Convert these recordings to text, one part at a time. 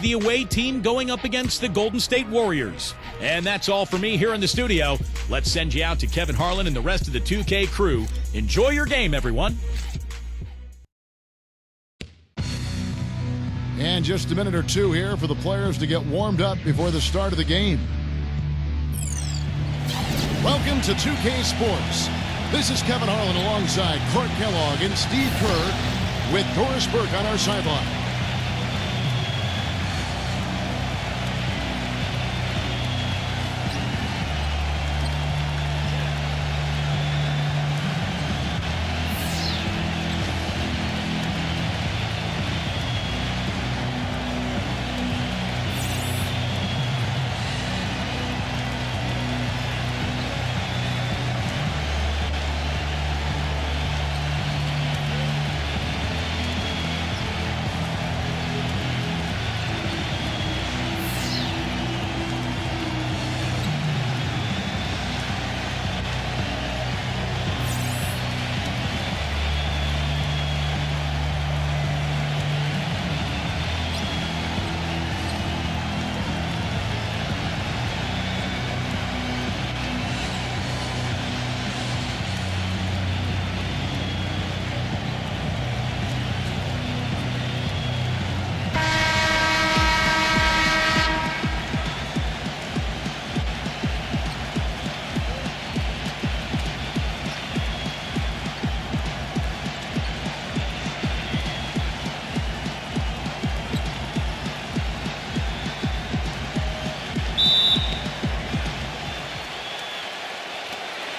The away team going up against the Golden State Warriors. And that's all for me here in the studio. Let's send you out to Kevin Harlan and the rest of the 2K crew. Enjoy your game, everyone. And just a minute or two here for the players to get warmed up before the start of the game. Welcome to 2K Sports. This is Kevin Harlan alongside Clark Kellogg and Steve Kerr with Doris Burke on our sideline.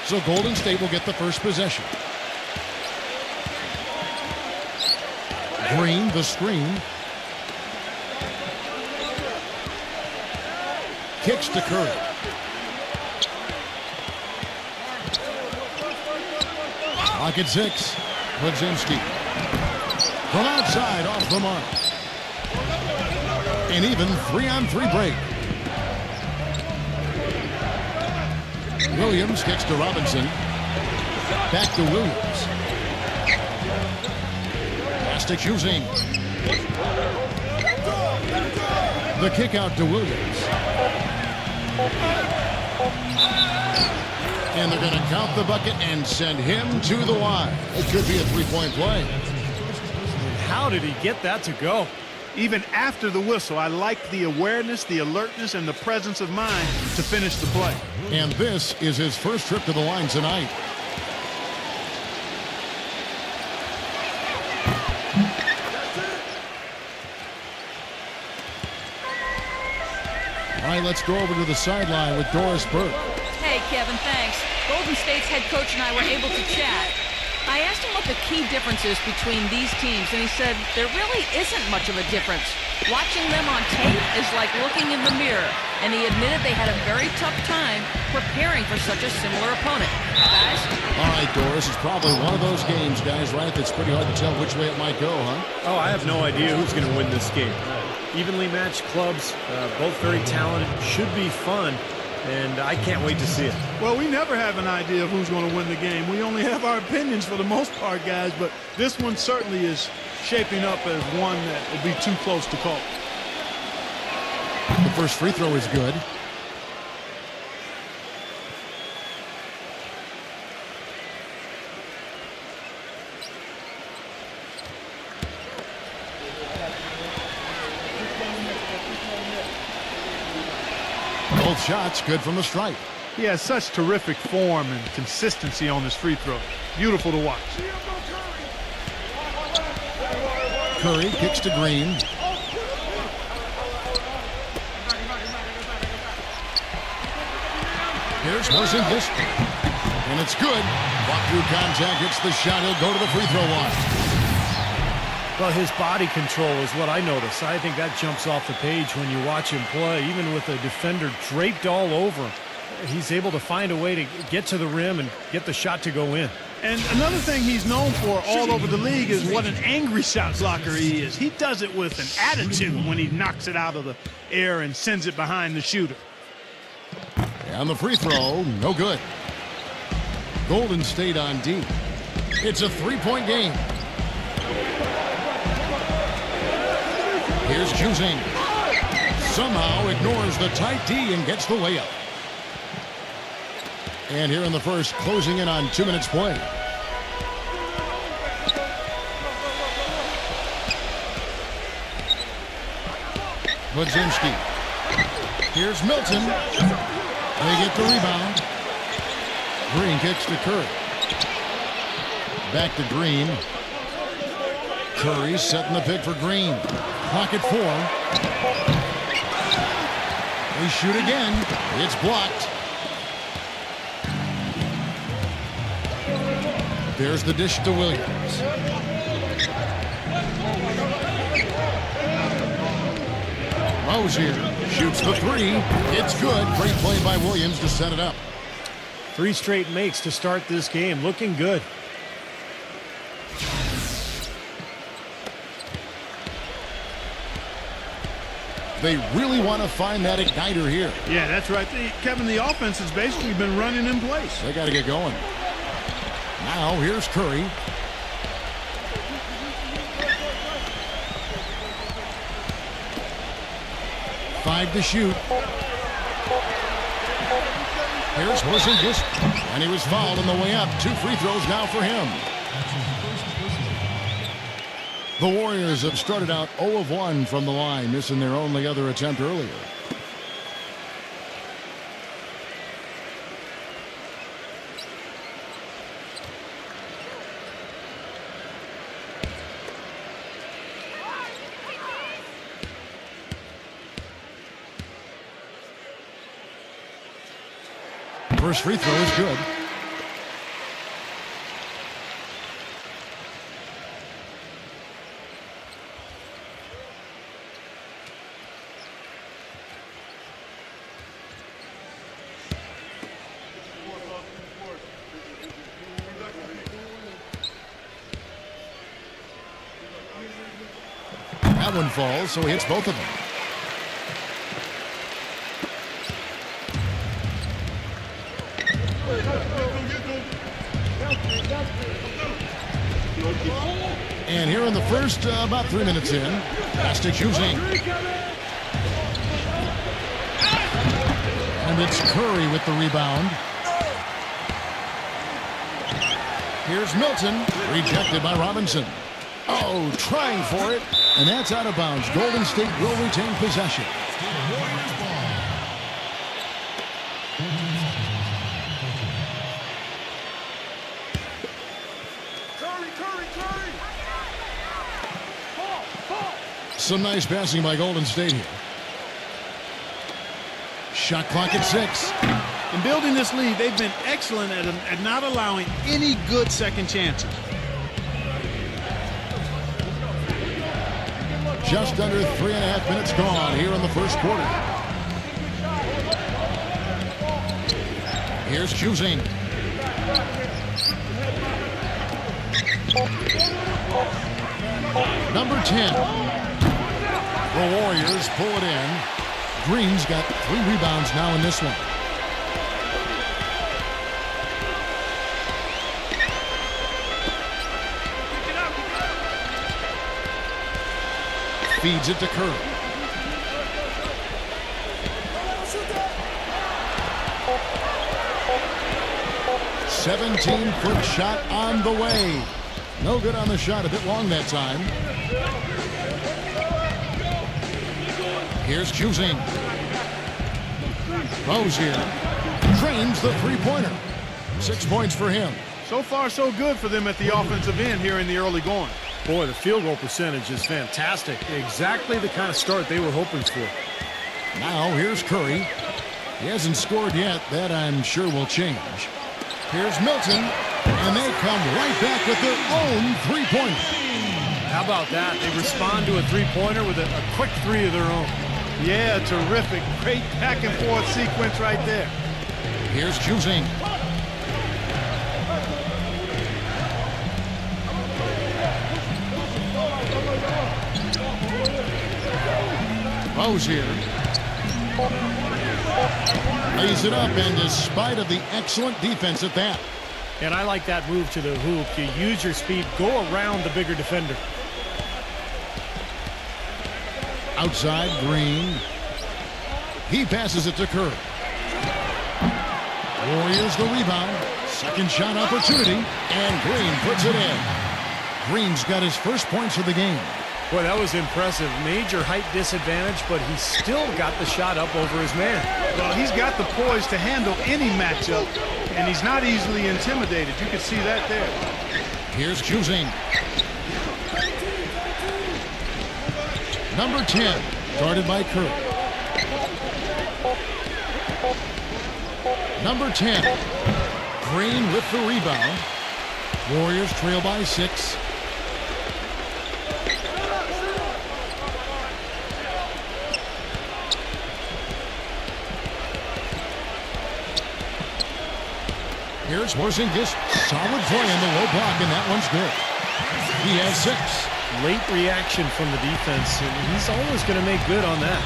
So Golden State will get the first possession. Green, the screen. Kicks to Curry. Pocket 6. Ledzinski. From outside, off the mark. An even 3-on-3 break. Williams kicks to Robinson. Back to Williams. Pass to Choosing. The kick out to Williams. And they're going to count the bucket and send him to the line. It could be a three-point play. How did he get that to go? Even after the whistle, I liked the awareness, the alertness, and the presence of mind to finish the play. And this is his first trip to the line tonight. All right, let's go over to the sideline with Doris Burke. Hey, Kevin, thanks. Golden State's head coach and I were able to chat. I asked him what the key difference is between these teams, and he said there really isn't much of a difference. Watching them on tape is like looking in the mirror, and he admitted they had a very tough time preparing for such a similar opponent. Guys? All right, Doris, it's probably one of those games, guys, right, that's pretty hard to tell which way it might go, huh? Oh, I have no idea who's going to win this game. Evenly matched clubs, both very talented, should be fun. And I can't wait to see it. Well, we never have an idea of who's going to win the game. We only have our opinions for the most part, guys, but this one certainly is shaping up as one that will be too close to call. The first free throw is good. Both shots good from the stripe. He has such terrific form and consistency on his free throw. Beautiful to watch. Curry kicks to Green. Here's Ledzinski. And it's good. Walk through contact, hits the shot. He'll go to the free throw line. Well, his body control is what I notice. I think that jumps off the page when you watch him play. Even with the defender draped all over him, he's able to find a way to get to the rim and get the shot to go in. And another thing he's known for all over the league is what an angry shot blocker he is. He does it with an attitude when he knocks it out of the air and sends it behind the shooter. And the free throw, no good. Golden State on D. It's a three-point game. Here's Choosing. Somehow ignores the tight D and gets the layup. And here in the first, closing in on 2 minutes play. Budzinski. Here's Milton. They get the rebound. Green kicks to Curry. Back to Green. Curry setting the pick for Green. Pocket 4. They shoot again. It's blocked. There's the dish to Williams. Rozier shoots the 3. It's good. Great play by Williams to set it up. 3 straight makes to start this game. Looking good. They really want to find that igniter here. Yeah, that's right. Kevin, the offense has basically been running in place. They got to get going. Now here's Curry. Five to shoot. Here's Porzingis, and he was fouled on the way up. 2 free throws now for him. The Warriors have started out 0 of 1 from the line, missing their only other attempt earlier. First free throw is good. That one falls, so he hits both of them. And here in the first, about 3 minutes in, pass to Husing. And it's Curry with the rebound. Here's Milton, rejected by Robinson. Oh, trying for it, and that's out of bounds. Golden State will retain possession. Some nice passing by Golden State here. Shot clock at 6. In building this lead, they've been excellent at not allowing any good second chances. Just under 3.5 minutes gone here in the first quarter. Here's Husing. Number 10. The Warriors pull it in. Green's got 3 rebounds now in this one. Feeds it to Curry. "17-foot shot on the way." No good on the shot, a bit long that time. Here's Husing. Rozier drains the 3-pointer. 6 points for him. So far, so good for them at the offensive end here in the early going. Boy, the field goal percentage is fantastic. Exactly the kind of start they were hoping for. Now here's Curry. He hasn't scored yet. That I'm sure will change. Here's Milton. And they come right back with their own 3-pointer. How about that? They respond to a 3-pointer with a quick 3 of their own. Yeah, terrific. Great back and forth sequence right there. Here's Husing. Rozier lays it up, and despite of the excellent defense at that. And I like that move to the hoop. You use your speed, go around the bigger defender. Outside, Green. He passes it to Curry. Warriors the rebound. Second shot opportunity, and Green puts it in. Green's got his first points of the game. Boy, that was impressive. Major height disadvantage, but he still got the shot up over his man. Well, he's got the poise to handle any matchup, and he's not easily intimidated. You can see that there. Here's Juzing. Number 10, guarded by Curry. Number 10, Green with the rebound. Warriors trail by 6. Here's Porzingis. Solid play on the low block, and that one's good. He has 6. Late reaction from the defense, and he's always going to make good on that.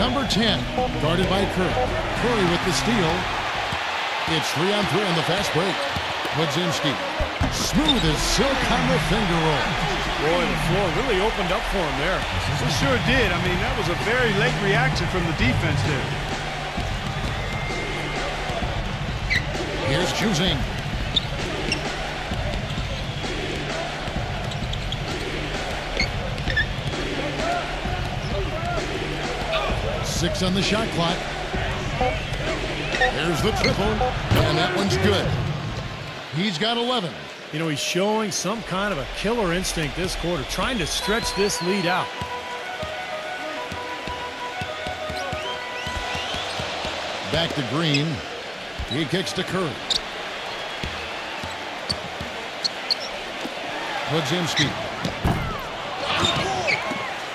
Number 10, guarded by Curry. Curry with the steal. It's 3-on-3 on the fast break. Podziemski, smooth as silk on the finger roll. Boy, the floor really opened up for him there. It sure did. I mean, that was a very late reaction from the defense there. Here's Juzing. Six on the shot clock. There's the triple, and that one's good. He's got 11. You know, he's showing some kind of a killer instinct this quarter, trying to stretch this lead out. Back to Green. He kicks to Curry. Podziemski.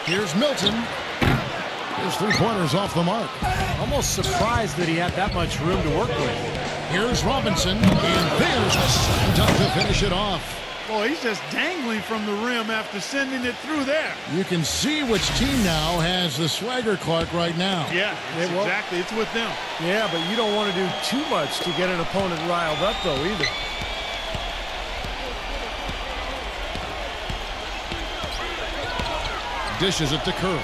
Here's Milton. His three-pointers off the mark. Almost surprised that he had that much room to work with. Here's Robinson, and there's the second up to finish it off. Boy, he's just dangling from the rim after sending it through there. You can see which team now has the swagger clock right now. Yeah, exactly. It's with them. Yeah, but you don't want to do too much to get an opponent riled up, though, either. Dishes it to Curry.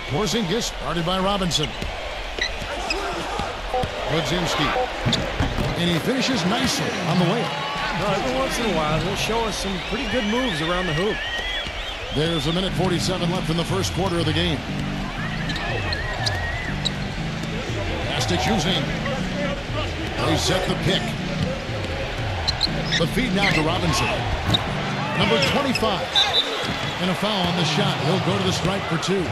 Porzingis guarded by Robinson. Podziemski. And he finishes nicely on the layup. No, every once in a while, he'll show us some pretty good moves around the hoop. There's 1:47 left in the first quarter of the game. Pass to Juzing. They set the pick. The feed now to Robinson. Number 25. And a foul on the shot. He'll go to the stripe for 2.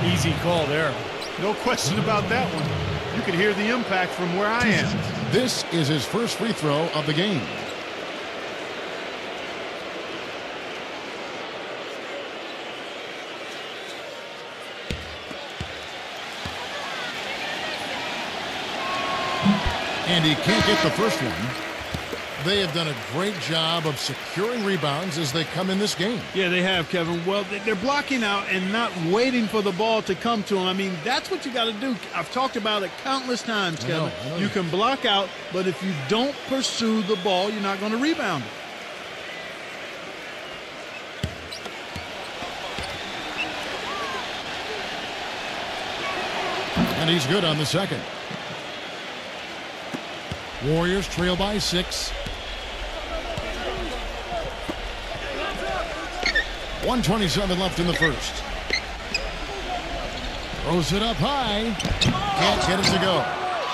Easy call there. No question about that one. You can hear the impact from where I am. This is his first free throw of the game. And he can't get the first one. They have done a great job of securing rebounds as they come in this game. Yeah, they have, Kevin. Well, they're blocking out and not waiting for the ball to come to them. I mean, that's what you got to do. I've talked about it countless times, Kevin. I know. You can block out, but if you don't pursue the ball, you're not going to rebound it. And he's good on the second. Warriors trail by 6. 1:27 left in the first. Throws it up high. Can't get it to go.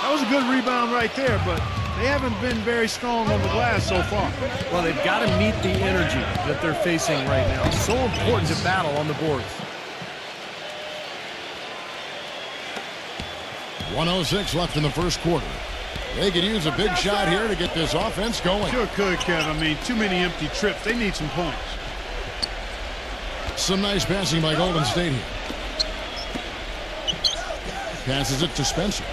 That was a good rebound right there, but they haven't been very strong on the glass so far. Well, they've got to meet the energy that they're facing right now. So important to battle on the boards. 1:06 left in the first quarter. They could use a big shot here to get this offense going. Sure could, Kevin. I mean, too many empty trips. They need some points. Some nice passing by Golden State here. Passes it to Spencer.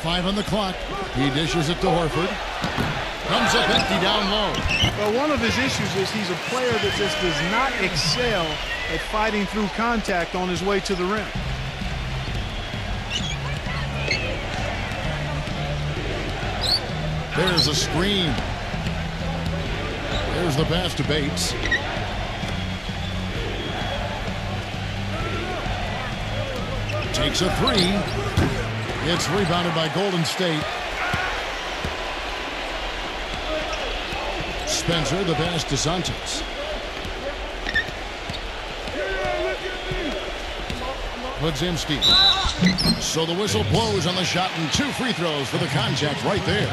5 on the clock. He dishes it to Horford. Comes up empty down low. Well, one of his issues is he's a player that just does not excel at fighting through contact on his way to the rim. There's a screen. There's the pass to Bates. Takes a three. It's rebounded by Golden State. Spencer, the pass to Santos. Podziemski. So the whistle blows on the shot and 2 free throws for the contact right there.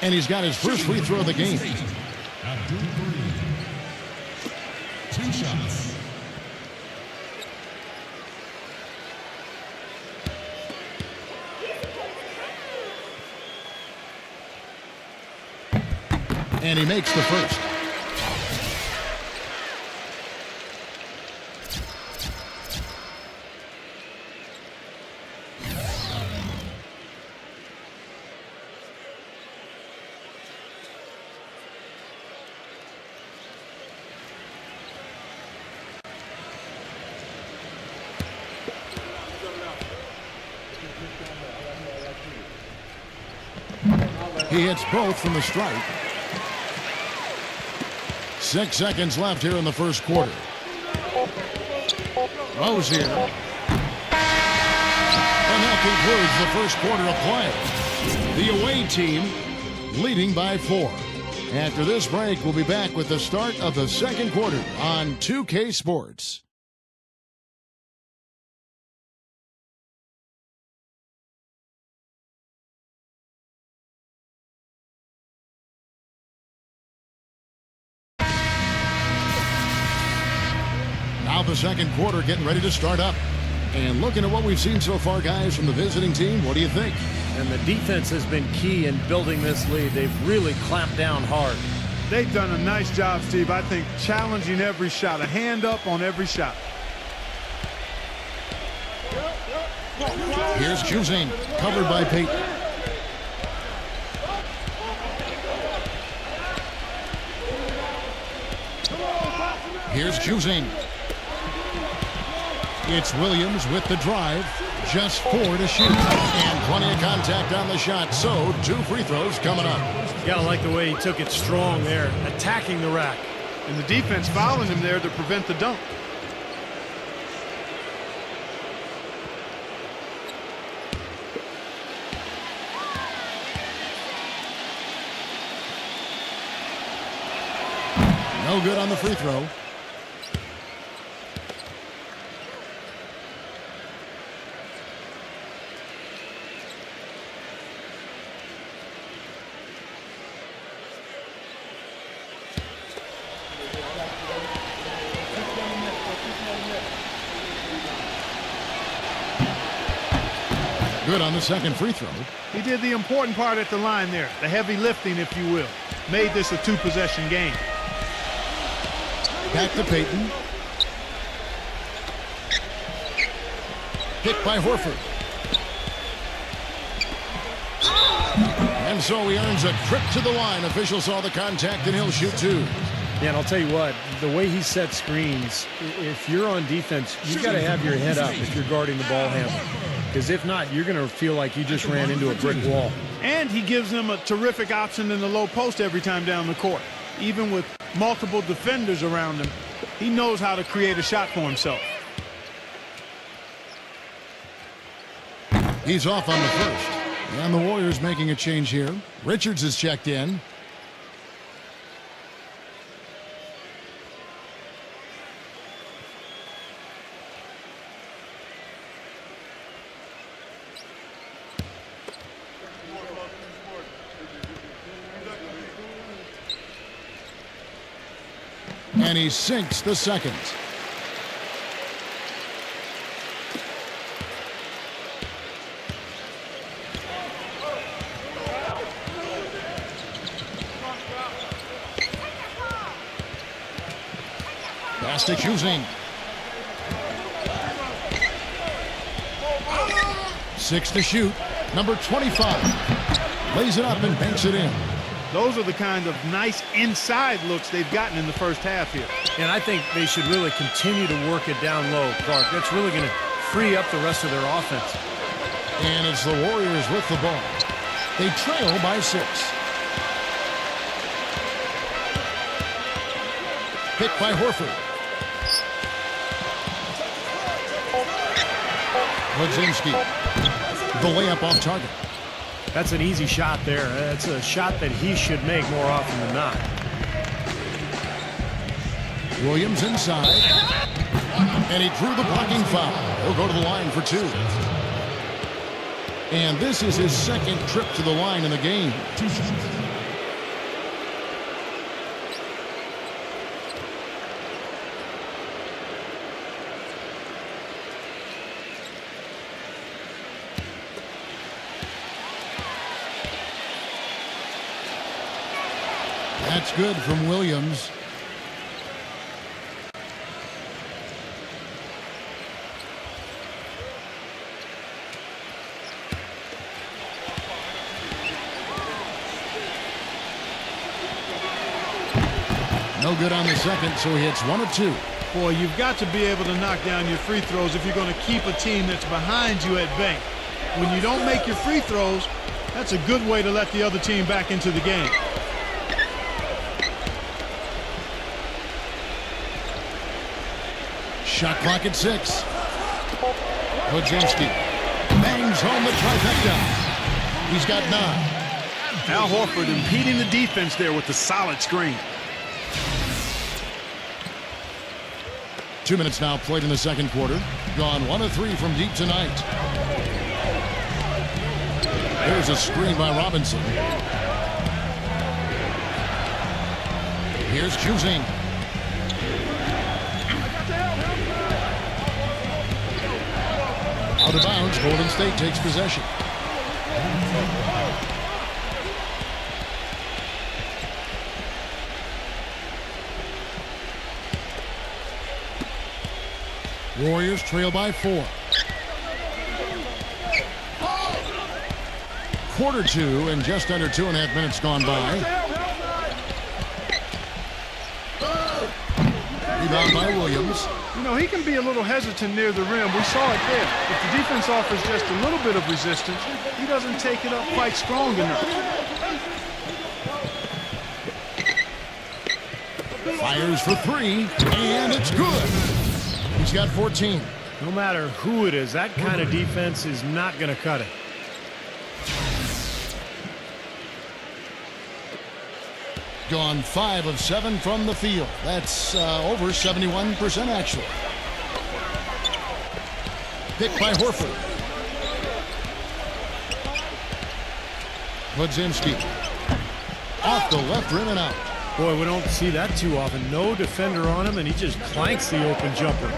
And he's got his first free throw of the game. 2 shots. And he makes the first. He hits both from the stripe. 6 seconds left here in the first quarter. Rose here. And that concludes the first quarter of play. The away team leading by 4. After this break, we'll be back with the start of the second quarter on 2K Sports. Now the second quarter getting ready to start up. And looking at what we've seen so far, guys, from the visiting team, what do you think? And the defense has been key in building this lead. They've really clamped down hard. They've done a nice job, Steve. I think challenging every shot, a hand up on every shot. Here's Juzing, covered by Peyton. Here's Juzing. It's Williams with the drive. Just 4 to shoot. And plenty of contact on the shot. So 2 free throws coming up. You gotta like the way he took it strong there, attacking the rack. And the defense fouling him there to prevent the dunk. No good on the free throw. Good on the second free throw. He did the important part at the line there, the heavy lifting, if you will. Made this a 2-possession game. Back to Peyton. Picked by Horford. And so he earns a trip to the line. Officials saw the contact and he'll shoot 2. Yeah, and I'll tell you what, the way he set screens, if you're on defense, you've got to have your head up if you're guarding the ball handler. Because if not, you're going to feel like you just ran into a brick wall. And he gives them a terrific option in the low post every time down the court. Even with multiple defenders around him, he knows how to create a shot for himself. He's off on the first. And the Warriors making a change here. Richards is checked in. And he sinks the second. Pass to Juzing. 6 to shoot. Number 25 lays it up and banks it in. Those are the kind of nice inside looks they've gotten in the first half here. And I think they should really continue to work it down low, Clark. That's really going to free up the rest of their offense. And it's the Warriors with the ball. They trail by 6. Picked by Horford. Ledzinski. The layup off target. That's an easy shot there. That's a shot that he should make more often than not. Williams inside. And he drew the blocking foul. He'll go to the line for 2. And this is his second trip to the line in the game. 2 shots. That's good from Williams. No good on the second, so he hits 1 of 2. Boy, you've got to be able to knock down your free throws if you're going to keep a team that's behind you at bay. When you don't make your free throws, that's a good way to let the other team back into the game. Shot clock at 6. Ledzinski bangs home the trifecta. He's got 9. Al Horford impeding the defense there with the solid screen. 2 minutes now played in the second quarter. Gone 1 of 3 from deep tonight. There's a screen by Robinson. Here's Choosing. Out of bounds, Golden State takes possession. Warriors trail by 4. Quarter 2 and just under 2.5 minutes gone by. Rebound by Williams. You know, he can be a little hesitant near the rim. We saw it there. If the defense offers just a little bit of resistance, he doesn't take it up quite strong enough. Fires for 3, and it's good. He's got 14. No matter who it is, that kind of defense is not going to cut it. Gone 5 of 7 from the field. That's over 71% actually. Picked by Horford. Ledzinski. Off the left rim and out. Boy, we don't see that too often. No defender on him, and he just clanks the open jumper.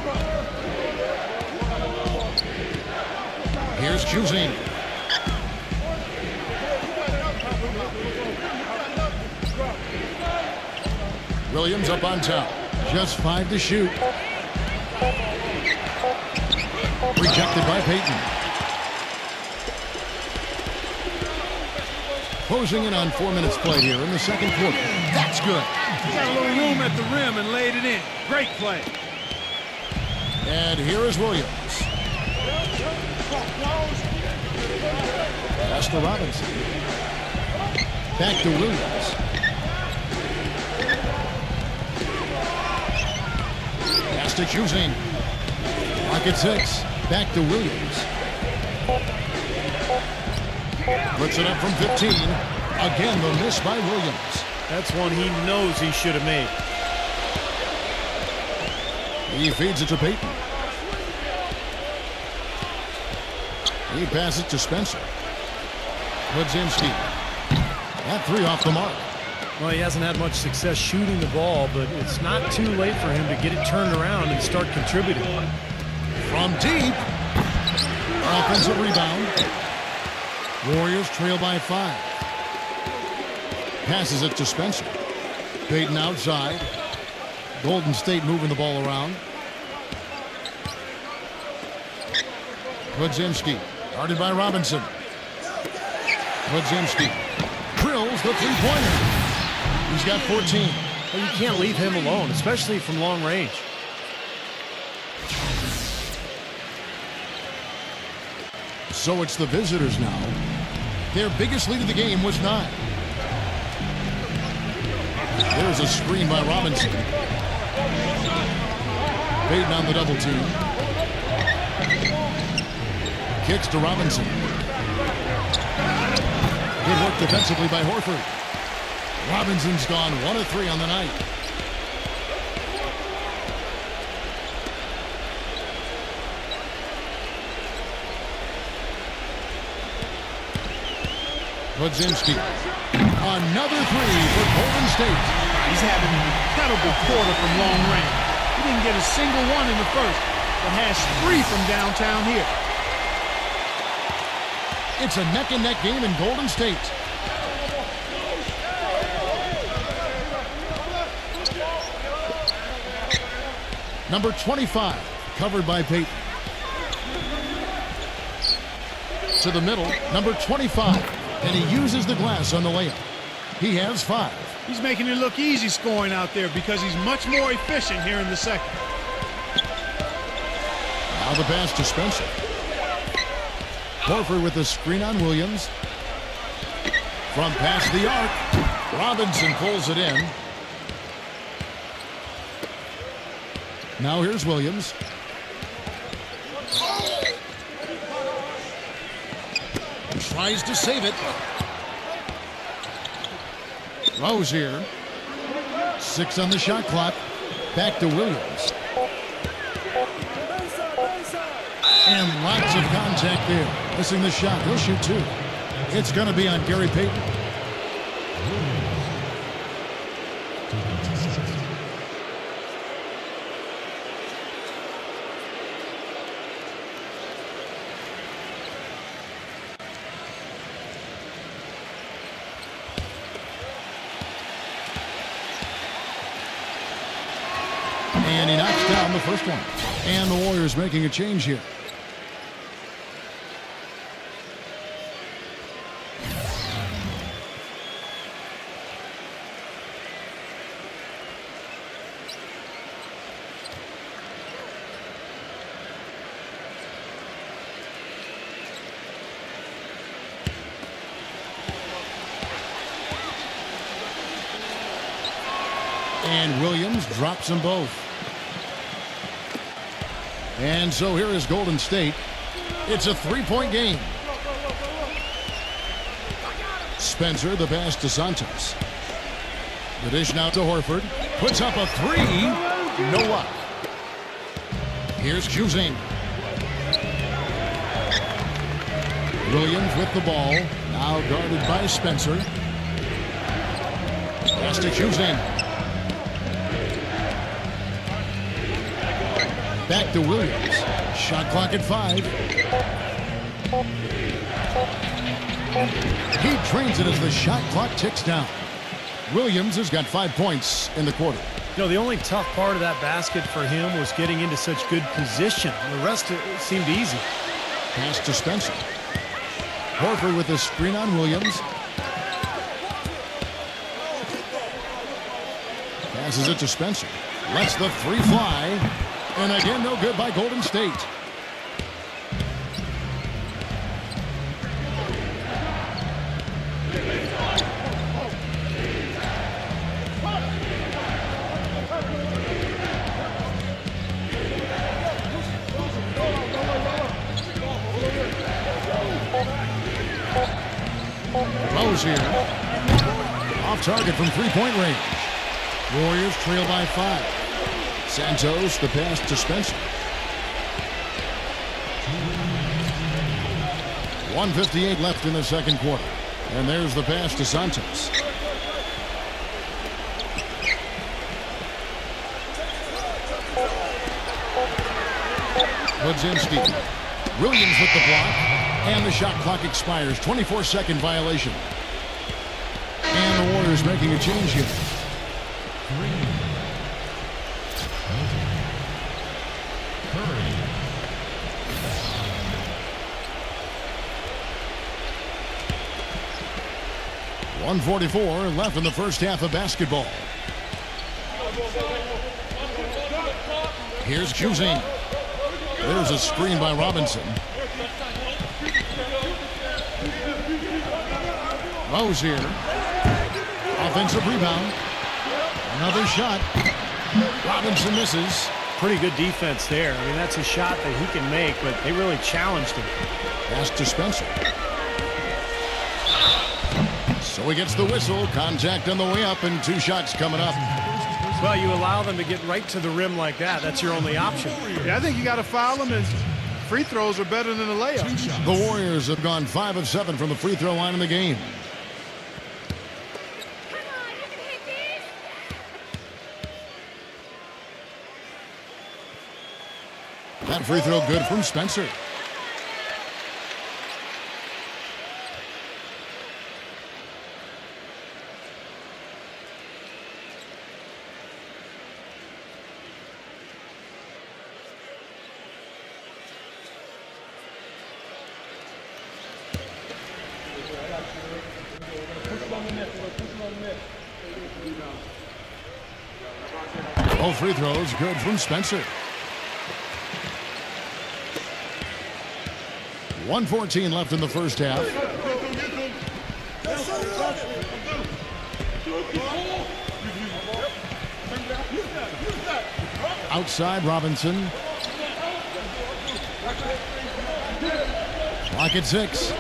Here's Choosing. Williams up on top. Just 5 to shoot. Rejected by Payton. Closing in on 4 minutes played here in the second quarter. That's good. He got a little room at the rim and laid it in. Great play. And here is Williams. Pass to Robinson. Back to Williams. Pass to Choosing. Clock at 6. Back to Williams. Puts it up from 15. Again, the miss by Williams. That's one he knows he should have made. He feeds it to Payton. He passes it to Spencer. Ledzinski. That 3 off the mark. Well, he hasn't had much success shooting the ball, but it's not too late for him to get it turned around and start contributing. From deep. Offensive rebound. Warriors trail by 5. Passes it to Spencer. Payton outside. Golden State moving the ball around. Ledzinski. Guarded by Robinson. Podzinski drills the three-pointer. He's got 14. Well, you can't leave him alone, especially from long range. So it's the visitors now. Their biggest lead of the game was 9. There's a screen by Robinson. Baden on the double team. Kicks to Robinson. Good work defensively by Horford. Robinson's gone 1 of 3 on the night. Podzinski. Another 3 for Golden State. He's having an incredible quarter from long range. He didn't get a single one in the first, but has 3 from downtown here. It's a neck-and-neck game in Golden State. Number 25, covered by Payton. To the middle, number 25, and he uses the glass on the layup. He has 5. He's making it look easy scoring out there because he's much more efficient here in the second. Now the pass to Spencer. Horford with the screen on Williams. From past the arc, Robinson pulls it in. Now here's Williams. Tries to save it. Rose here. 6 on the shot clock. Back to Williams. And lots of contact there. Missing the shot. He'll shoot 2. It's going to be on Gary Payton. And he knocks down the first one. And the Warriors making a change here. And Williams drops them both. And so here is Golden State. It's a 3-point game. Spencer, the pass to Santos. The dish now to Horford. Puts up a 3. No luck. Here's Cusing. Williams with the ball. Now guarded by Spencer. Pass to Cusing. Back to Williams. Shot clock at 5. He trains it as the shot clock ticks down. Williams has got 5 points in the quarter. You know, the only tough part of that basket for him was getting into such good position. The rest seemed easy. Pass to Spencer. Horford with the screen on Williams. Passes it to Spencer. Lets the 3 fly. And again, no good by Golden State. Rose here. Off target from 3-point range. Warriors trail by 5. Santos, the pass to Spencer. 1:58 left in the second quarter. And there's the pass to Santos. Podzinski. Williams with the block. And the shot clock expires. 24-second violation. And the Warriors making a change here. 1:44 left in the first half of basketball. Here's Cusing. There's a screen by Robinson. Rose here. Offensive rebound. Another shot. Robinson misses. Pretty good defense there. I mean, that's a shot that he can make, but they really challenged him. Pass to Spencer. So he gets the whistle. Contact on the way up, and 2 shots coming up. Well, you allow them to get right to the rim like that. That's your only option. Yeah, I think you got to foul them, and free throws are better than a layup. The Warriors have gone 5 of 7 from the free throw line in the game. That free throw good from Spencer. Both free throws good from Spencer. 1:14 left in the first half. Outside Robinson. Clock at 6.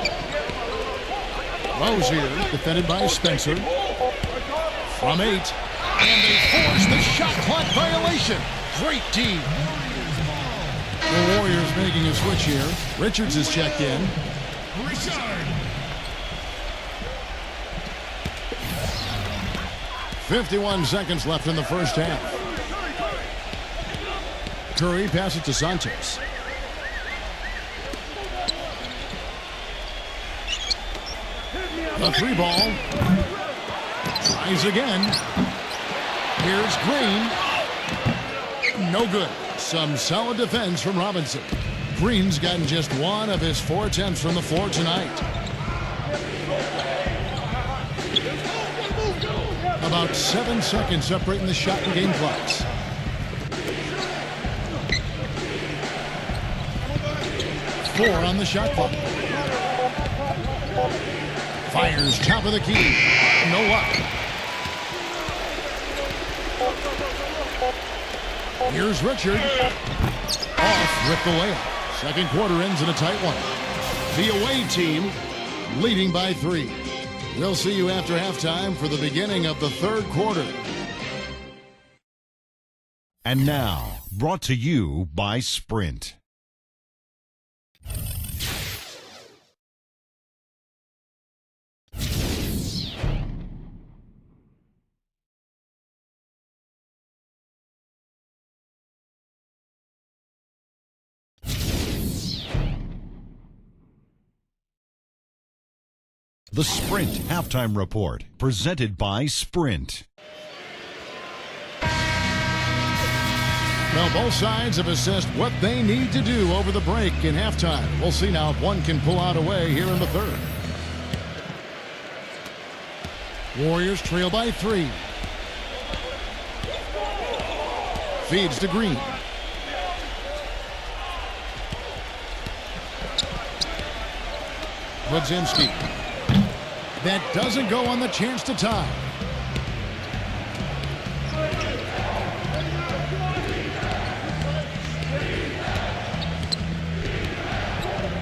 Rose here, defended by Spencer. From 8. And they force the shot clock violation. Great D. The Warriors making a switch here. Richards is checked in. 51 seconds left in the first half. Curry passes to Santos. The 3 ball. Tries again. Here's Green. No good. Some solid defense from Robinson. Green's gotten just 1 of his 4 attempts from the floor tonight. About 7 seconds separating the shot and game clocks. Four on the shot clock. Fires top of the key. No luck. Here's Richard. Off with the layup. Second quarter ends in a tight one. The away team leading by 3. We'll see you after halftime for the beginning of the third quarter. And now, brought to you by Sprint. The Sprint Halftime Report, presented by Sprint. Well, both sides have assessed what they need to do over the break in halftime. We'll see now if one can pull out a way here in the third. Warriors trail by 3. Feeds to Green. Budzinski. That doesn't go on the chance to tie.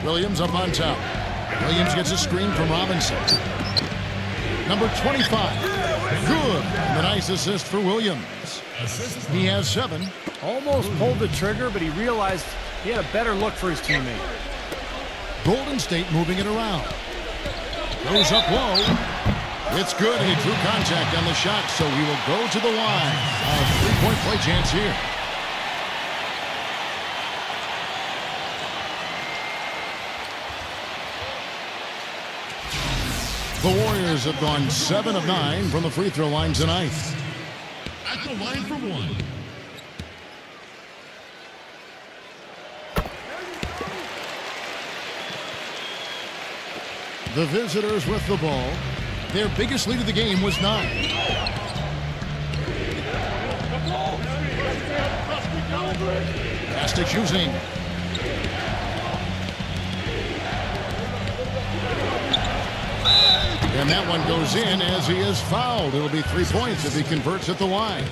Williams up on top. Williams gets a screen from Robinson. Number 25. Good. And a nice assist for Williams. He has 7. Almost pulled the trigger, but he realized he had a better look for his teammate. Golden State moving it around. Goes up low. It's good, and he drew contact on the shot, so he will go to the line. A 3-point play chance here. The Warriors have gone 7 of 9 from the free throw line tonight. At the line for 1. The visitors with the ball. Their biggest lead of the game was 9. Plastic using. And that one goes in as he is fouled. It'll be 3 points if he converts at the line.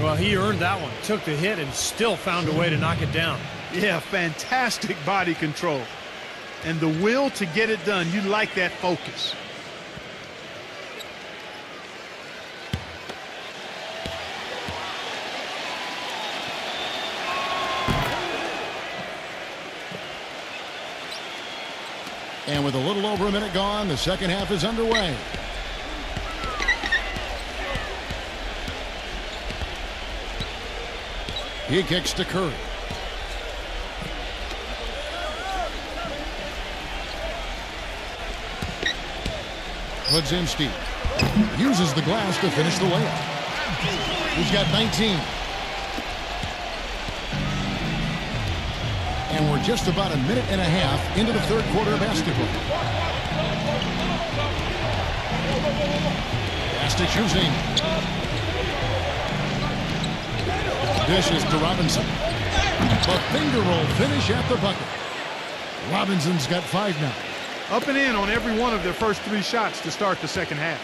Well, he earned that one. Took the hit and still found a way to knock it down. Yeah, fantastic body control. And the will to get it done. You like that focus. And with a little over a minute gone, the second half is underway. He kicks to Curry. Kudzinski uses the glass to finish the layup. He's got 19. And we're just about a minute and a half into the third quarter of basketball. Plastic shooting. Dishes to Robinson. The finger roll finish at the bucket. Robinson's got 5 now. Up and in on every one of their first 3 shots to start the second half.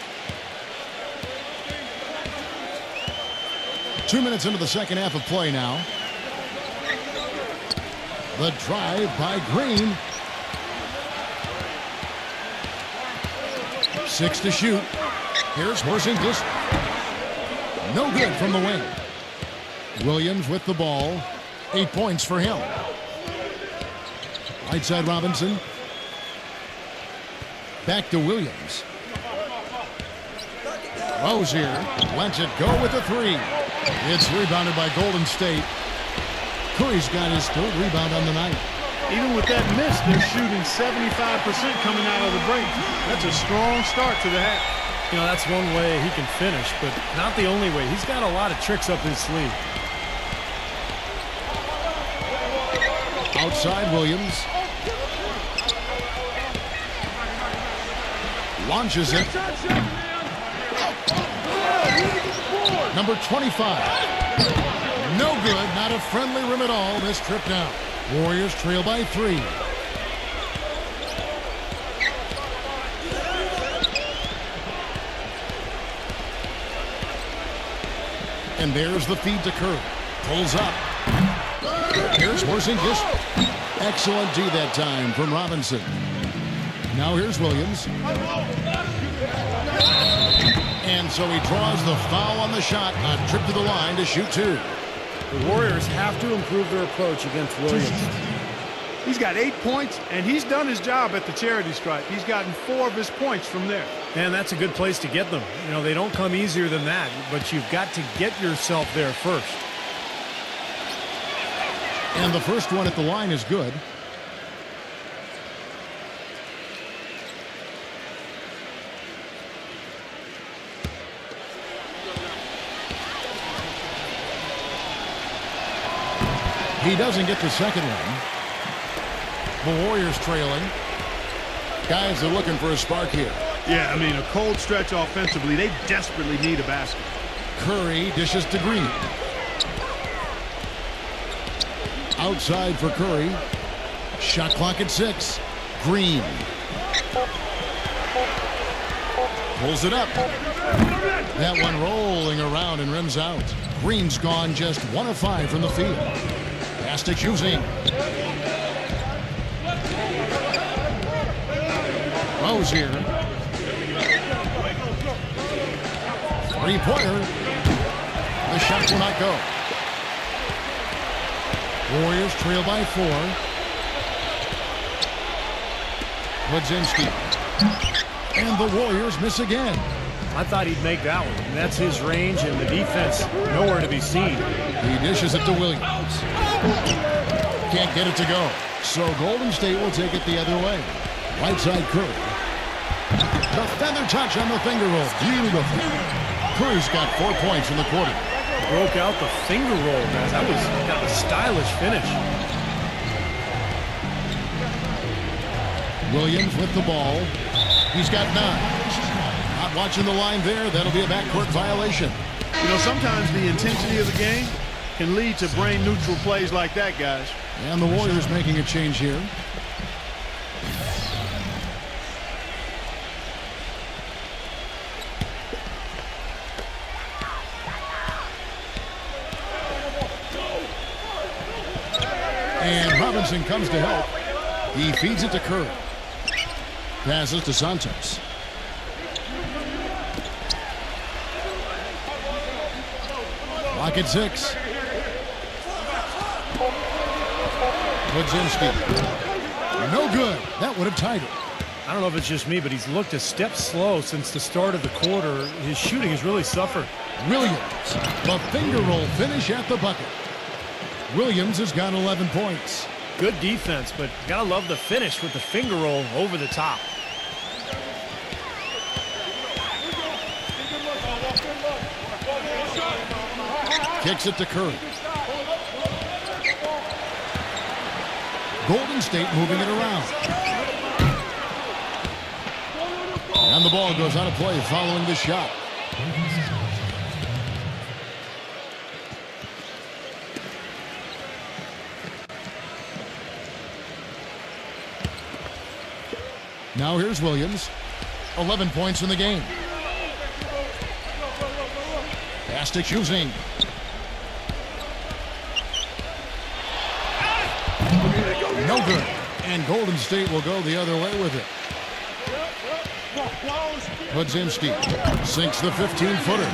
2 minutes into the second half of play now. The drive by Green. 6 to shoot. Here's Horsinglis. No good from the wing. Williams with the ball. 8 points for him. Right side Robinson. Back to Williams. Rozier lets it go with the 3. It's rebounded by Golden State. Curry's got his 3rd rebound on the night. Even with that miss, they're shooting 75% coming out of the break. That's a strong start to the half. You know, that's one way he can finish, but not the only way. He's got a lot of tricks up his sleeve. Outside Williams. Launches it. Number 25. No good. Not a friendly rim at all this trip down. Warriors trail by 3. And there's the feed to Curry. Pulls up. Here's Porzingis. Excellent D that time from Robinson. Now here's Williams. And so he draws the foul on the shot. A trip to the line to shoot 2. The Warriors have to improve their approach against Williams. He's got 8 points, and he's done his job at the charity stripe. He's gotten 4 of his points from there. And that's a good place to get them. You know, they don't come easier than that, but you've got to get yourself there first. And the first one at the line is good. He doesn't get the second one. The Warriors trailing. Guys are looking for a spark here. Yeah, I mean, a cold stretch offensively. They desperately need a basket. Curry dishes to Green. Outside for Curry. Shot clock at 6. Green. Pulls it up. That one rolling around and rims out. Green's gone just 1 of 5 from the field. Plastic using. Rozier. 3-pointer. The shot will not go. Warriors trail by 4. Kudzinski. And the Warriors miss again. I thought he'd make that one. And that's his range, and the defense nowhere to be seen. He dishes it to Williams. Can't get it to go. So Golden State will take it the other way. Right side Curry. The feather touch on the finger roll. Beautiful. Curry's got 4 points in the quarter. Broke out the finger roll, man. That was kind of a stylish finish. Williams with the ball. He's got 9. Not watching the line there. That'll be a backcourt violation. You know, sometimes the intensity of the game can lead to brain-neutral plays like that, guys. And the Warriors making a change here. And Robinson comes to help. He feeds it to Curry. Passes to Santos. Lock at 6. Budzinski. No good. That would have tied it. I don't know if it's just me, but he's looked a step slow since the start of the quarter. His shooting has really suffered. Williams. The finger roll finish at the bucket. Williams has got 11 points. Good defense, but you gotta love the finish with the finger roll over the top. Kicks it to Curry. Golden State moving it around. And the ball goes out of play following the shot. Now here's Williams. 11 points in the game. Pass to Choosing. No good. And Golden State will go the other way with it. Budzinski sinks the 15-footer.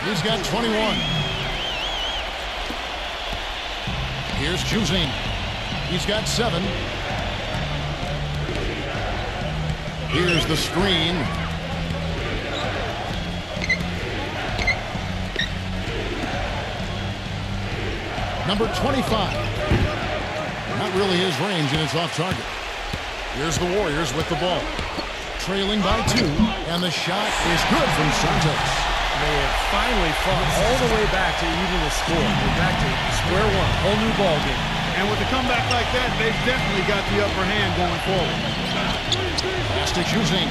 He's got 21. Here's Choosing. He's got 7. Here's the screen. Number 25. Not really his range, and it's off target. Here's the Warriors with the ball. Trailing by 2, and the shot is good from Santos. They have finally fought all the way back to even the score. They're back to square one, whole new ball game. And with a comeback like that, they've definitely got the upper hand going forward. Pass to Choosing.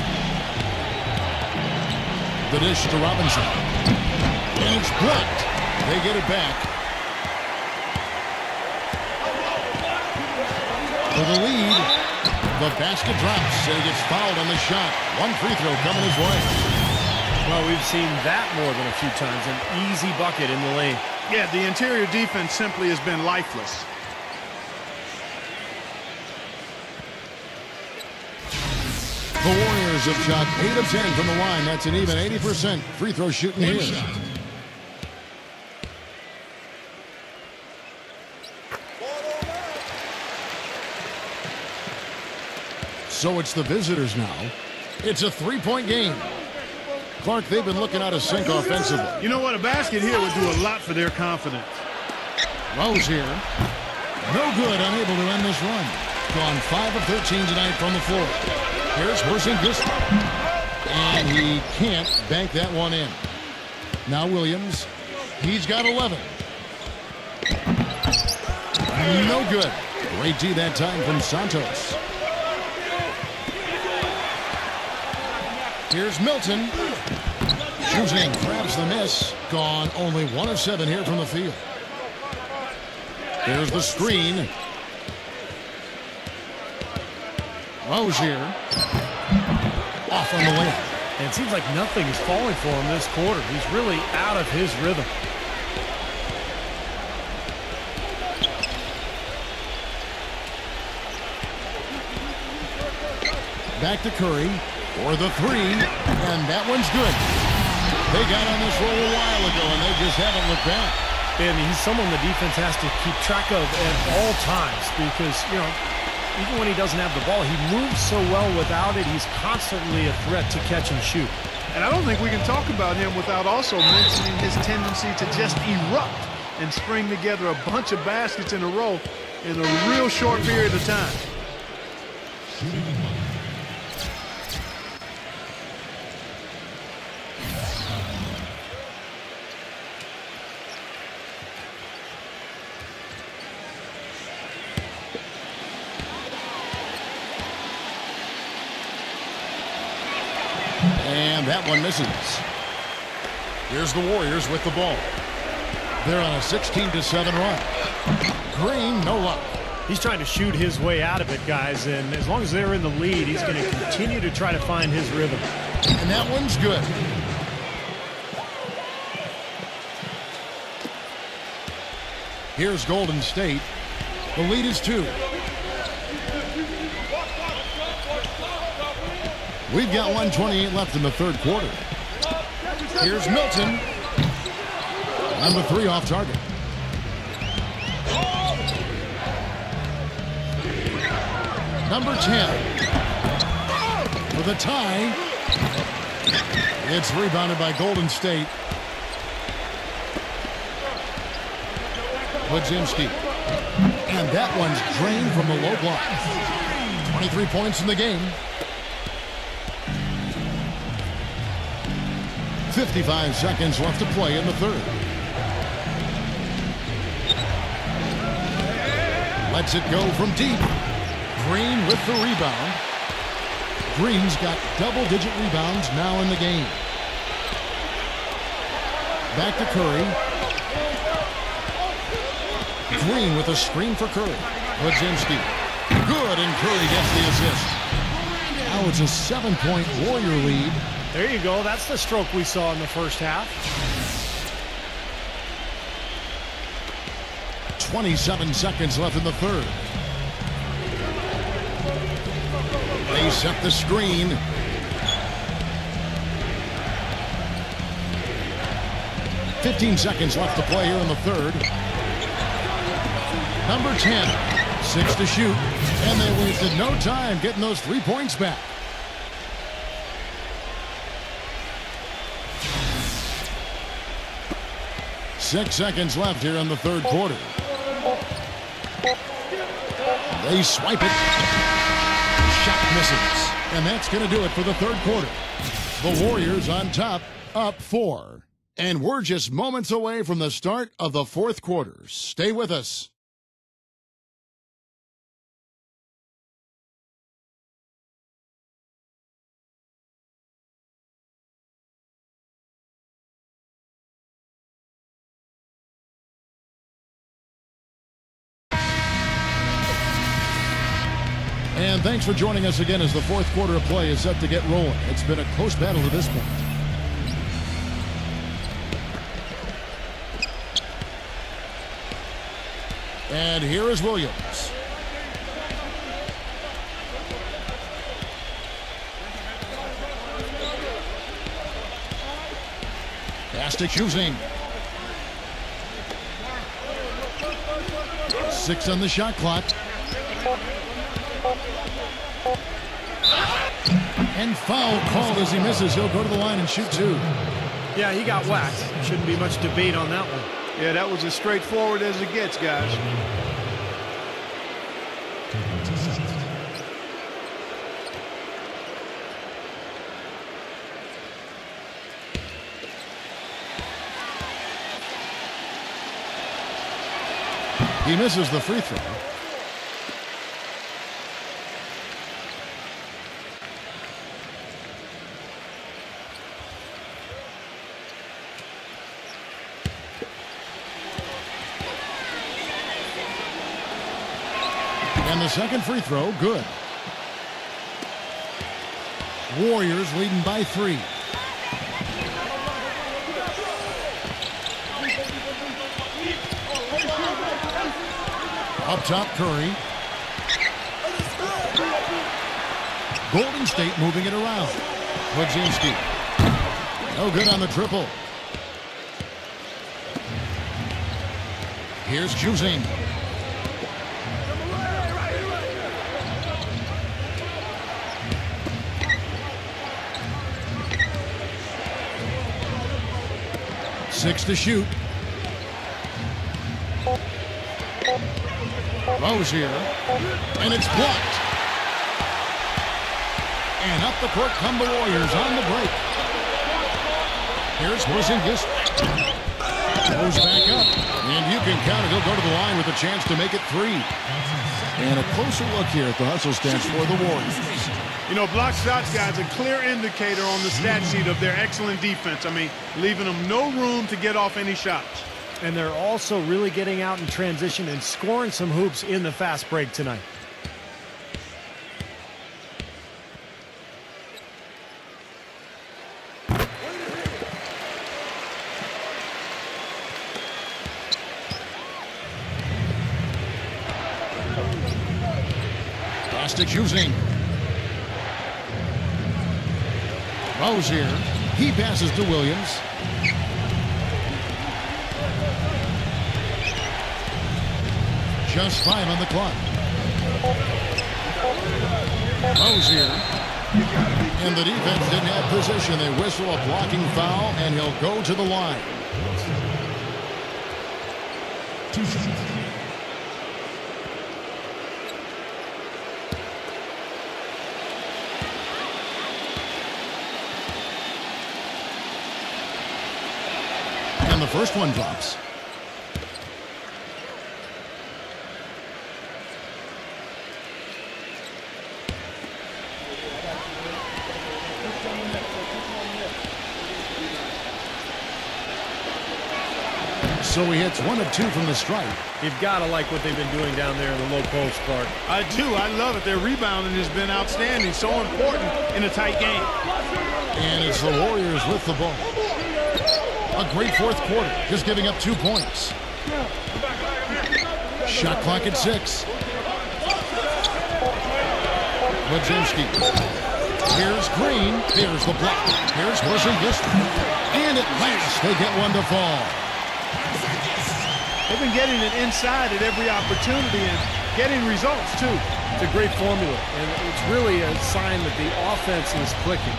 The dish to Robinson. And it's blocked. They get it back. For the lead. The basket drops, and he gets fouled on the shot. One free throw coming his way. Well, we've seen that more than a few times. An easy bucket in the lane. Yeah, the interior defense simply has been lifeless. The Warriors have shot 8 of 10 from the line. That's an even 80% free throw shooting here. So it's the visitors now. It's a 3-point game. Clark, they've been looking out of sync offensively. You know what? A basket here would do a lot for their confidence. Rose here. No good, unable to end this run. Gone 5 of 13 tonight from the floor. Here's Porzingis. And he can't bank that one in. Now Williams. He's got 11. No good. Great D that time from Santos. Here's Milton. Choosing, grabs the miss. Gone only 1 of 7 here from the field. There's the screen. Rozier. Off on the layup. And it seems like nothing is falling for him this quarter. He's really out of his rhythm. Back to Curry for the 3, and that one's good. They got on this roll a while ago, and they just haven't looked back. And he's someone the defense has to keep track of at all times because, you know, even when he doesn't have the ball, he moves so well without it. He's constantly a threat to catch and shoot. And I don't think we can talk about him without also mentioning his tendency to just erupt and string together a bunch of baskets in a row in a real short period of time. And that one misses. Here's the Warriors with the ball. They're on a 16-7 run. Green, no luck. He's trying to shoot his way out of it, guys, and as long as they're in the lead, he's going to continue to try to find his rhythm. And that one's good. Here's Golden State. The lead is 2. We've got 1:28 left in the third quarter. Here's Milton. Number 3 off target. Number 10. For the tie. It's rebounded by Golden State. Wadzinski. And that one's drained from the low block. 23 points in the game. 55 seconds left to play in the third. Lets it go from deep. Green with the rebound. Green's got double-digit rebounds now in the game. Back to Curry. Green with a screen for Curry. Wadzinski. Good, and Curry gets the assist. Now it's a 7-point Warrior lead. There you go. That's the stroke we saw in the first half. 27 seconds left in the third. They set the screen. "15 seconds left to play here in the third. Number 10, 6 to shoot, and they wasted no time getting those 3 points back. Six seconds left here in the third quarter. They swipe it. Shot misses. And that's going to do it for the third quarter. The Warriors on top, up 4. And we're just moments away from the start of the fourth quarter. Stay with us. And thanks for joining us again as the fourth quarter of play is set to get rolling. It's been a close battle to this point. And here is Williams. Pass to Choosing. 6 on the shot clock. And foul called as he misses. He'll go to the line and shoot 2. Yeah, he got whacked. Shouldn't be much debate on that one. Yeah, that was as straightforward as it gets, guys. He misses the free throw. And the second free throw, good. Warriors leading by 3. Up top, Curry. Golden State moving it around. Wadzinski. No good on the triple. Here's Choosing. Six to shoot. Rose here. And it's blocked. And up the court come the Warriors on the break. Here's Porzingis. Goes back up. And you can count it. He'll go to the line with a chance to make it 3. And a closer look here at the hustle stance for the Warriors. You know, block shots, guys, a clear indicator on the stat sheet of their excellent defense. I mean, leaving them no room to get off any shots. And they're also really getting out in transition and scoring some hoops in the fast break tonight. Using Rozier. He passes to Williams. Just 5 on the clock. Rozier. And the defense didn't have position. They whistle a blocking foul, and he'll go to the line. 2 shots. The first one drops. So he hits 1 of 2 from the stripe. You've got to like what they've been doing down there in the low post, Clark. I do. I love it. Their rebounding has been outstanding. So important in a tight game. And it's the Warriors with the ball. A great fourth quarter, just giving up 2 points. Shot clock at 6. Wadzinski. Here's Green. Here's the block. Here's Porzingis. And at last, they get one to fall. They've been getting it inside at every opportunity and getting results, too. It's a great formula, and it's really a sign that the offense is clicking.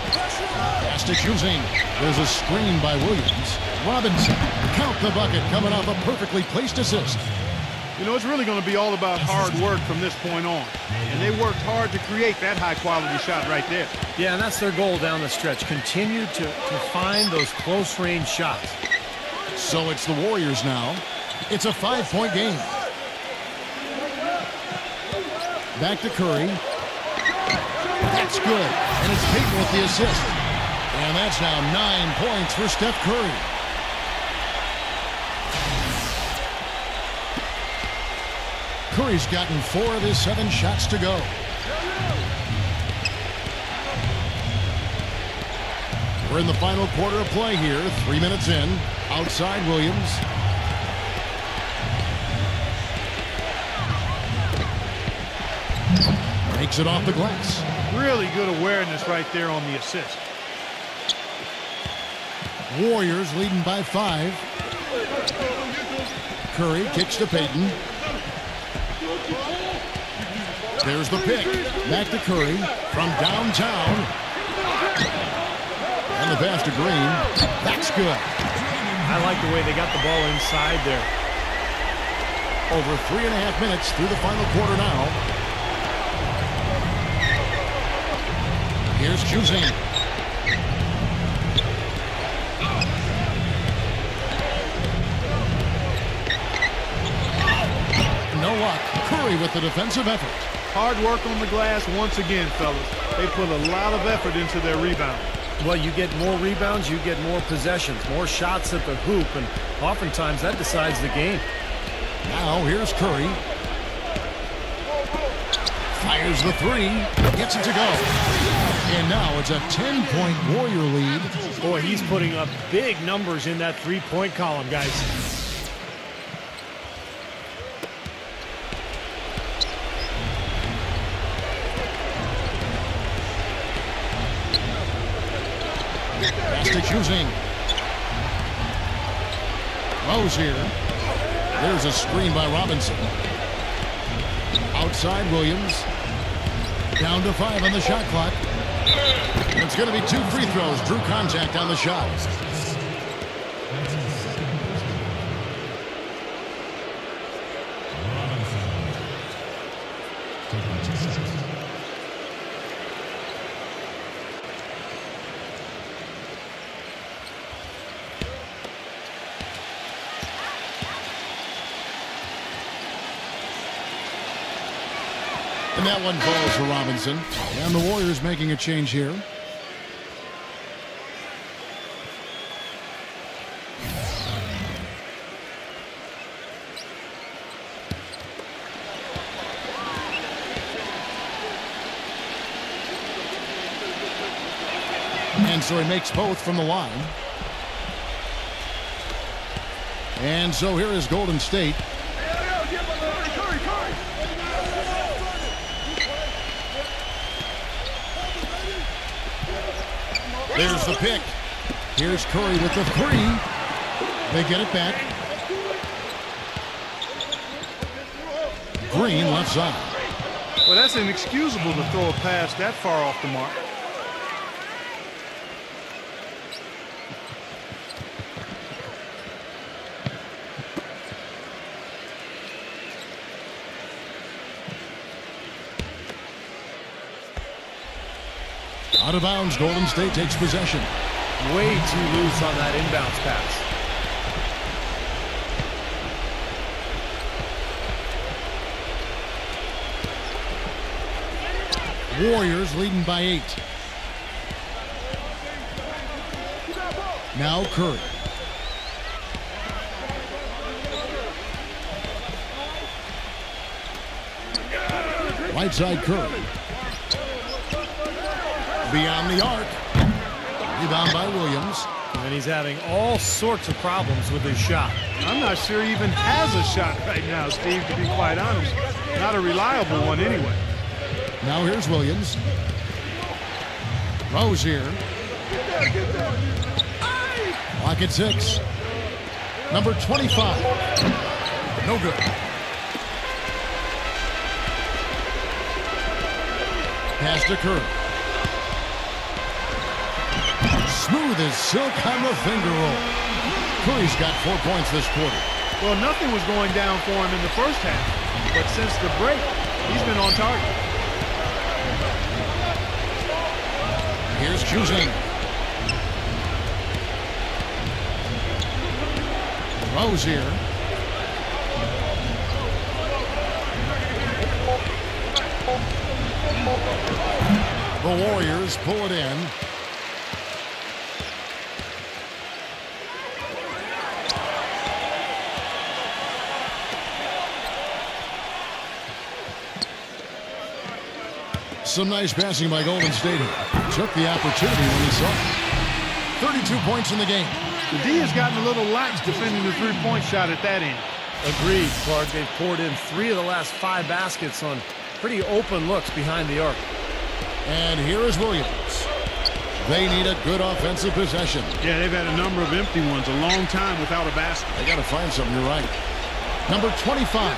Fantastic using. There's a screen by Williams. Robinson, count the bucket, coming off a perfectly placed assist. You know, it's really going to be all about hard work from this point on. And they worked hard to create that high-quality shot right there. Yeah, and that's their goal down the stretch. Continue to find those close-range shots. So it's the Warriors now. It's a 5-point game. Back to Curry. That's good. And it's Payton with the assist. And that's now 9 points for Steph Curry. Curry's gotten 4 of his 7 shots to go. We're in the final quarter of play here. 3 minutes in. Outside Williams. Makes it off the glass. Really good awareness right there on the assist. Warriors leading by 5. Curry kicks to Payton. There's the pick. Back to Curry from downtown. And the pass to Green. That's good. I like the way they got the ball inside there. Over 3.5 minutes through the final quarter now. Here's Juzing. No luck. Curry with the defensive effort. Hard work on the glass once again, fellas. They put a lot of effort into their rebound. Well, you get more rebounds, you get more possessions, more shots at the hoop, and oftentimes that decides the game. Now here's Curry. Fires the 3. Gets it to go. And now it's a 10-point Warrior lead. Boy, he's putting up big numbers in that three-point column, guys. Fantastic using. Rozier. There's a screen by Robinson. Outside Williams. Down to 5 on the shot clock. It's going to be 2 free throws. Drew contact on the shot. And that one falls for Robinson. And the Warriors making a change here. And so he makes both from the line. And so here is Golden State. There's the pick. Here's Curry with the three. They get it back. Green left side. Well, that's inexcusable to throw a pass that far off the mark. Out of bounds, Golden State takes possession. Way too loose on that inbounds pass. Warriors leading by 8. Now Curry. Right side Curry. Beyond the arc. Rebound by Williams. And he's having all sorts of problems with his shot. I'm not sure he even has a shot right now, Steve, to be quite honest. Not a reliable one anyway. Now here's Williams. Rose here. Lock at 6. Number 25. No good. Pass to Curry. Smooth as silk on the finger roll. Curry's got 4 points this quarter. Well, nothing was going down for him in the first half, but since the break, he's been on target. Here's Juzang. Rose here. The Warriors pull it in. Some nice passing by Golden State here. Took the opportunity when he saw it. 32 points in the game. The D has gotten a little lax defending the three-point shot at that end. Agreed, Clark. They've poured in 3 of the last 5 baskets on pretty open looks behind the arc. And here is Williams. They need a good offensive possession. Yeah, they've had a number of empty ones, a long time without a basket. They got to find something, you're right. Number 25.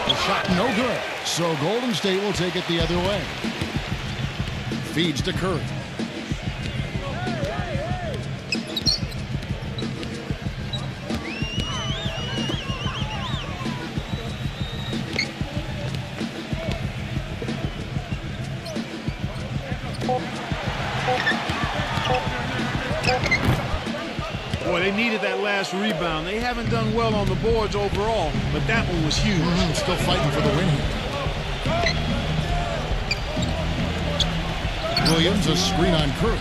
The shot no good. So Golden State will take it the other way. Feeds to Curry. Boy, they needed that last rebound. They haven't done well on the boards overall, but that one was huge. Still fighting for the win here. Williams, a screen on Curry.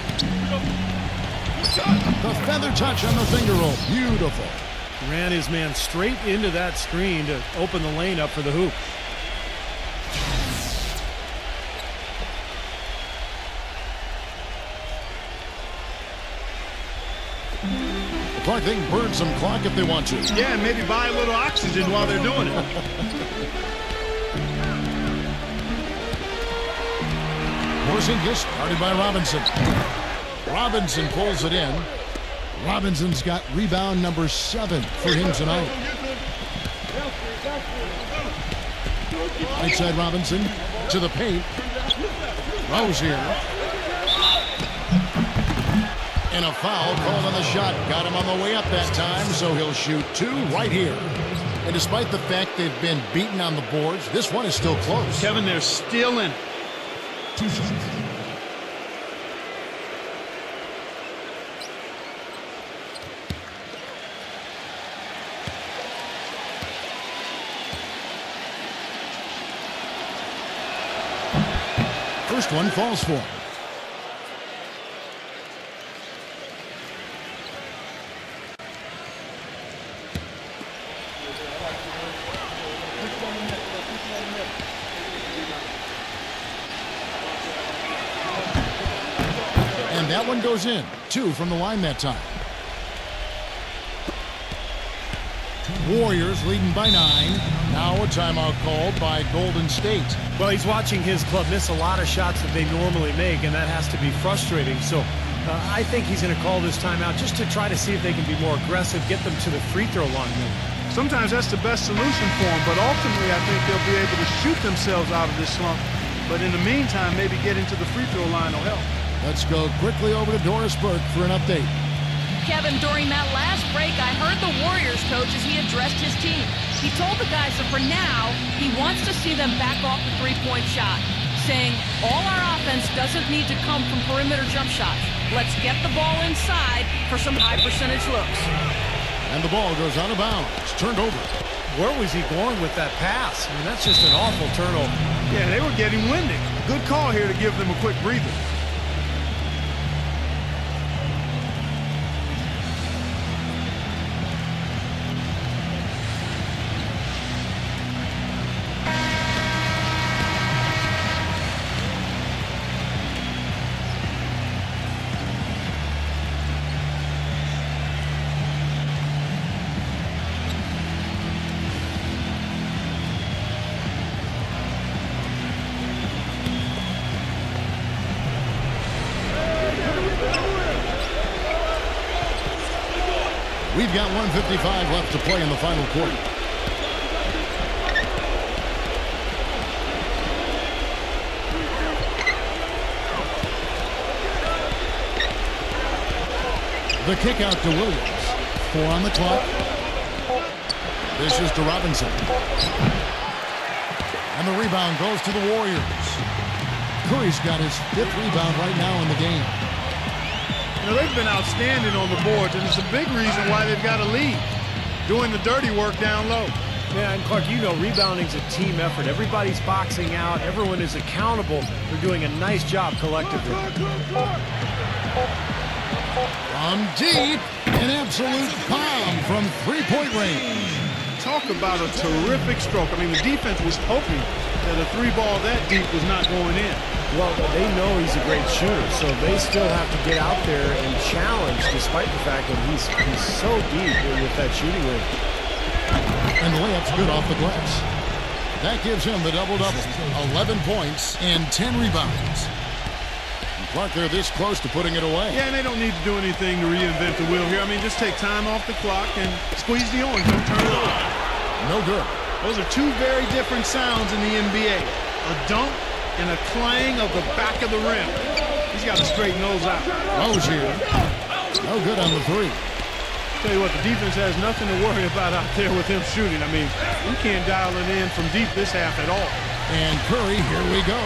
The feather touch on the finger roll. Beautiful. Ran his man straight into that screen to open the lane up for the hoop. Clark, they can burn some clock if they want to. Yeah, and maybe buy a little oxygen while they're doing it. Porzingis guarded by Robinson. Robinson pulls it in. Robinson's got rebound number 7 for him tonight. Right side Robinson to the paint. Rose here. And a foul called on the shot. Got him on the way up that time, so he'll shoot 2 right here. And despite the fact they've been beaten on the boards, this one is still close. Kevin, they're still in it. 2 shots. first one falls for him. And that one goes in. 2 from the line that time. Warriors leading by 9. Now a timeout called by Golden State. Well, he's watching his club miss a lot of shots that they normally make, and that has to be frustrating. So I think he's going to call this timeout just to try to see if they can be more aggressive, get them to the free throw line. Sometimes that's the best solution for them, but ultimately I think they'll be able to shoot themselves out of this slump. But in the meantime, maybe get into the free throw line will help. Let's go quickly over to Doris Burke for an update. Kevin, during that last break, I heard the Warriors coach as he addressed his team. He told the guys that for now, he wants to see them back off the three-point shot, saying all our offense doesn't need to come from perimeter jump shots. Let's get the ball inside for some high-percentage looks. And the ball goes out of bounds. Turned over. Where was he going with that pass? I mean, that's just an awful turnover. Yeah, they were getting winded. Good call here to give them a quick breather. We've got 1:55 left to play in the final quarter. The kick out to Williams. 4 on the clock. This is to Robinson. And the rebound goes to the Warriors. Curry's got his 5th rebound right now in the game. You know, they've been outstanding on the boards, and it's a big reason why they've got a lead. Doing the dirty work down low. Yeah, and Clark, you know, rebounding's a team effort. Everybody's boxing out. Everyone is accountable. They're doing a nice job collectively. From deep, an absolute bomb from three-point range. Talk about a terrific stroke. I mean, the defense was hoping that a 3-ball that deep was not going in. Well, they know he's a great shooter, so they still have to get out there and challenge, despite the fact that he's so deep with that shooting range. And the layup's good off the glass. That gives him the double-double. 11 points and 10 rebounds. And Clark, they're this close to putting it away. Yeah, and they don't need to do anything to reinvent the wheel here. I mean, just take time off the clock and squeeze the orange. Don't turn it over. No good. Those are 2 very different sounds in the NBA. A dunk and a clang of the back of the rim. He's got to straighten those out. Rose here. No good on the 3. Tell you what, the defense has nothing to worry about out there with him shooting. I mean, we can't dial it in from deep this half at all. And Curry, here we go.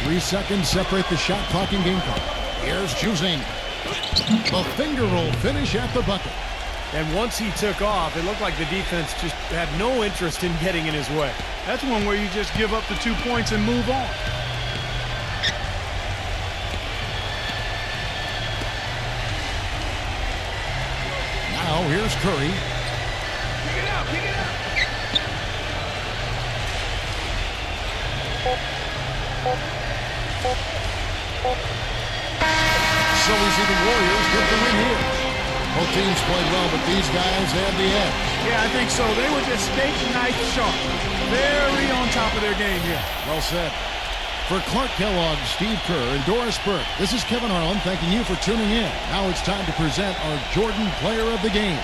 3 seconds separate the shot clock and game clock. Here's choosing. The finger roll finish at the bucket. And once he took off, it looked like the defense just had no interest in getting in his way. That's one where you just give up the 2 points and move on. Now here's Curry. Pick it up, pick it up. So we see the Warriors get the win here. Both teams played well, but these guys had the edge. Yeah, I think so. They were just steak knife sharp. Very on top of their game here. Well said. For Clark Kellogg, Steve Kerr, and Doris Burke, this is Kevin Harlan thanking you for tuning in. Now it's time to present our Jordan Player of the Game.